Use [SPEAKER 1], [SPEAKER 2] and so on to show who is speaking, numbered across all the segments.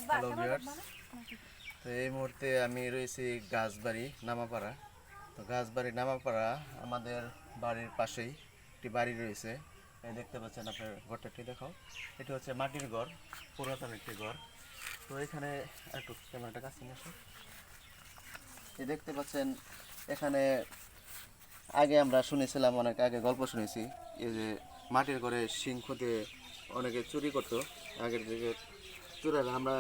[SPEAKER 1] Hello viewers, তো এই মুহূর্তে আমি রয়েছি গাছবাড়ি নামাপাড়া। তো গাছবাড়ি নামাপাড়া আমাদের বাড়ির পাশেই একটি বাড়ি রয়েছে। এই দেখতে পাচ্ছেন, আপনার ঘরটাটি দেখাও। এটি হচ্ছে মাটির ঘর, পুরাতন একটি ঘর। তো এখানে একটু ক্যামেরাটা কাছে নিয়ে আসো। এই দেখতে পাচ্ছেন, এখানে আগে আমরা শুনেছিলাম, অনেক আগে গল্প শুনেছি, এই যে মাটির ঘরে শিং খুঁটে অনেকে চুরি করতো আগের দিকে। চুরারা আমরা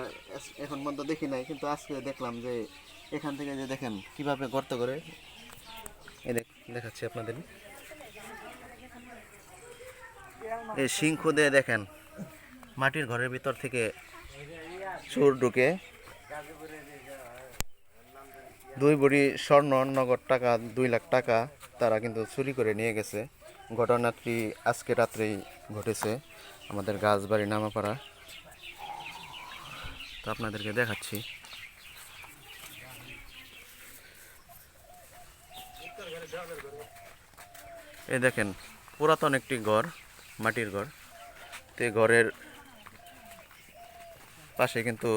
[SPEAKER 1] এখন পর্যন্ত দেখি নাই, কিন্তু আজকে দেখলাম যে এখান থেকে যে দেখেন কিভাবে গর্ত করে, এই দেখাচ্ছি আপনাদের। এই শিং খুদে দেখেন মাটির ঘরের ভিতর থেকে চোর ঢুকে 2 ভরি স্বর্ণ, নগদ টাকা 2 লাখ টাকা তারা কিন্তু চুরি করে নিয়ে গেছে। ঘটনাটি আজকে রাত্রেই ঘটেছে আমাদের গাছবাড়ি নামাপাড়া। তো আপনাদেরকে দেখাচ্ছি। এই দেখেন পুরাতন একটি ঘর, মাটির ঘর। তো এই ঘরের পাশে কিন্তু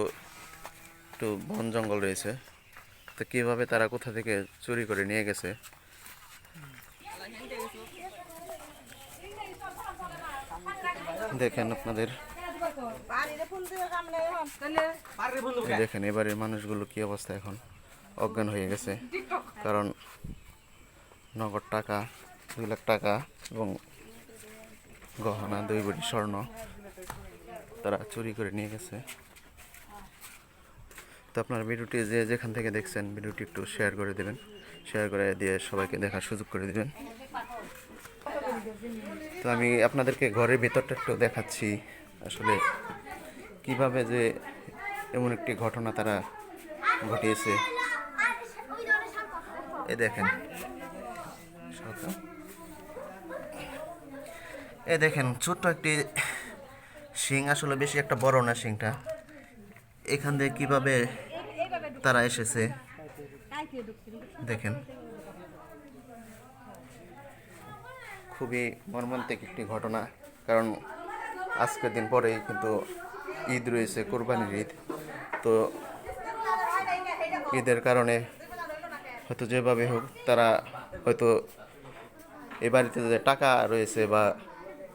[SPEAKER 1] একটু বন জঙ্গল রয়েছে। তো কীভাবে তারা কোথা থেকে চুরি করে নিয়ে গেছে দেখেন আপনাদের। দেখেন এবারের মানুষগুলো কি অবস্থা, এখন অজ্ঞান হয়ে গেছে। কারণ নগদ টাকা 2 লাখ টাকা এবং গহনা 2 ভরি স্বর্ণ তারা চুরি করে নিয়ে গেছে। তো আপনার ভিডিওটি যে যেখান থেকে দেখছেন, ভিডিওটি একটু শেয়ার করে দেবেন, শেয়ার করে দিয়ে সবাইকে দেখার সুযোগ করে দেবেন। তো আমি আপনাদেরকে ঘরের ভেতরটা একটু দেখাচ্ছি, আসলে কিভাবে যে এমন একটি ঘটনা তারা ঘটিয়েছে। এই দেখেন, এই দেখেন ছোট্ট একটি শিং, আসলে বেশি একটা বড় না শিংটা। এখান দিয়ে কিভাবে তারা এসেছে দেখেন, খুবই মর্মান্তিক একটি ঘটনা। কারণ আজকের দিন পরেই কিন্তু ঈদ রয়েছে, কোরবানির ঈদ। তো ঈদের কারণে হয়তো যেভাবে হোক তারা হয়তো এই বাড়িতে যে টাকা রয়েছে বা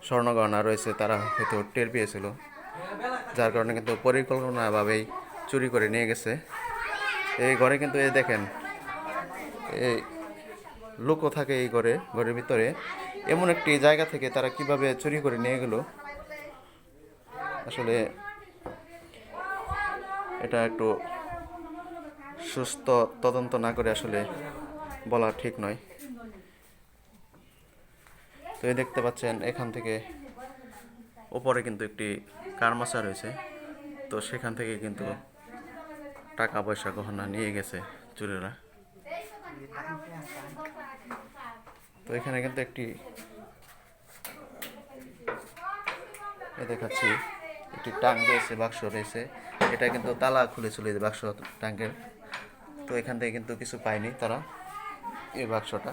[SPEAKER 1] স্বর্ণগহনা রয়েছে তারা হয়তো টের পেয়েছিল, যার কারণে কিন্তু পরিকল্পনাভাবেই চুরি করে নিয়ে গেছে। এই ঘরে কিন্তু এই দেখেন, এই লোকও থাকে এই ঘরের ভিতরে। এমন একটি জায়গা থেকে তারা কিভাবে চুরি করে নিয়ে গেল, আসলে এটা একটু সুস্থ তদন্ত না করে আসলে বলা ঠিক নয়। তো এই দেখতে পাচ্ছেন, এখান থেকে ওপরে কিন্তু একটি কারমাচা রয়েছে। তো সেখান থেকে কিন্তু টাকা পয়সা গহনা নিয়ে গেছে চোরেরা। তো এখানে কিন্তু একটি দেখাচ্ছি, একটি টাং রয়েছে, বাক্স রয়েছে। এটা কিন্তু তালা খুলে চলে যায় বাক্স টাঙ্গের। তো এখান থেকে কিন্তু কিছু পায়নি তারা, এই বাক্সটা।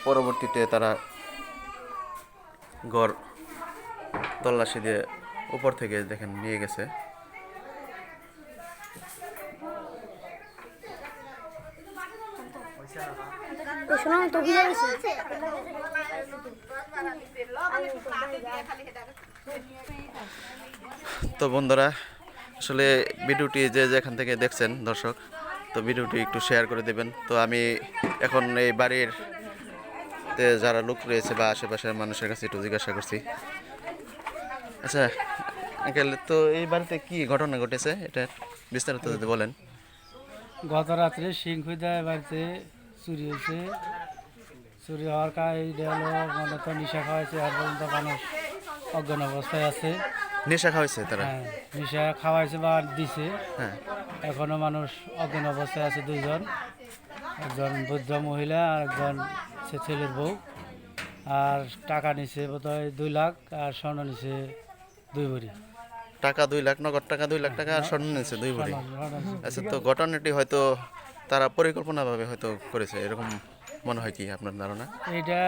[SPEAKER 1] পরবর্তীতে তারা ঘর তল্লাশি দিয়ে উপর থেকে দেখেন নিয়ে গেছে। তো বন্ধুরা, আসলে ভিডিওটি যে যেখান থেকে দেখছেন দর্শক, তো ভিডিওটি একটু শেয়ার করে দেবেন। তো আমি এখন এই বাড়ির যারা লোক রয়েছে বা আশেপাশের মানুষের কাছে একটু জিজ্ঞাসা করছি। আচ্ছা আঙ্কেল, তো এই বাড়িতে কি ঘটনা ঘটেছে এটা বিস্তারিত যদি বলেন।
[SPEAKER 2] গত রাত্রে সিংখুদা বাড়িতে চুরি হয়েছে। চুরি হওয়ার কারণে মানে তো নিশা খাওয়াইছে, আর পর্যন্ত মানুষ অজ্ঞান অবস্থায় আছে।
[SPEAKER 1] নেশা খাওয়াইছে তারা?
[SPEAKER 2] হ্যাঁ, নিশা খাওয়াইছে বা দিছে।
[SPEAKER 1] হ্যাঁ,
[SPEAKER 2] এখনো মানুষ অজ্ঞান অবস্থায় আছে 2 জন, একজন বৃদ্ধ মহিলা আর একজন ছেলের বউ। আর টাকা নিছে বোধহয় 2 লাখ, আর স্বর্ণ নিছে 2 ভরি।
[SPEAKER 1] টাকা 2 লাখ, নগদ টাকা 2 লাখ টাকা, আর স্বর্ণ নিয়েছে 2 ভরি। আচ্ছা, তো ঘটনাটি হয়তো তারা পরিকল্পনাভাবে হয়তো করেছে, এরকম মনে হয় কি আপনার ধারণা?
[SPEAKER 2] এটা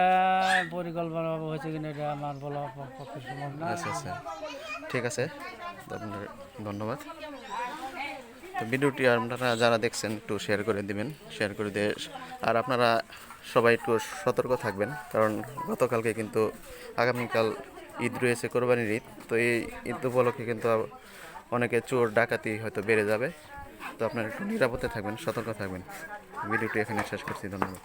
[SPEAKER 2] পরিকল্পনা হয়েছে কিনা এটা আমার বলা পক্ষে সম্ভব না।
[SPEAKER 1] আচ্ছা আচ্ছা, ঠিক আছে। তো আপনার ধন্যবাদ। তো ভিডিওটি আপনারা যারা দেখছেন একটু শেয়ার করে দিবেন, শেয়ার করে দিয়ে আর আপনারা সবাই একটু সতর্ক থাকবেন, কারণ গতকালকে কিন্তু আগামীকাল ঈদ রয়েছে, কোরবানির ঈদ। তো এই ঈদ উপলক্ষে কিন্তু অনেকে চোর ডাকাতি হয়তো বেড়ে যাবে। তো আপনারা একটু নিরাপদে থাকবেন, সতর্ক থাকবেন। ভিডিওটি এখানে শেষ করছি, ধন্যবাদ।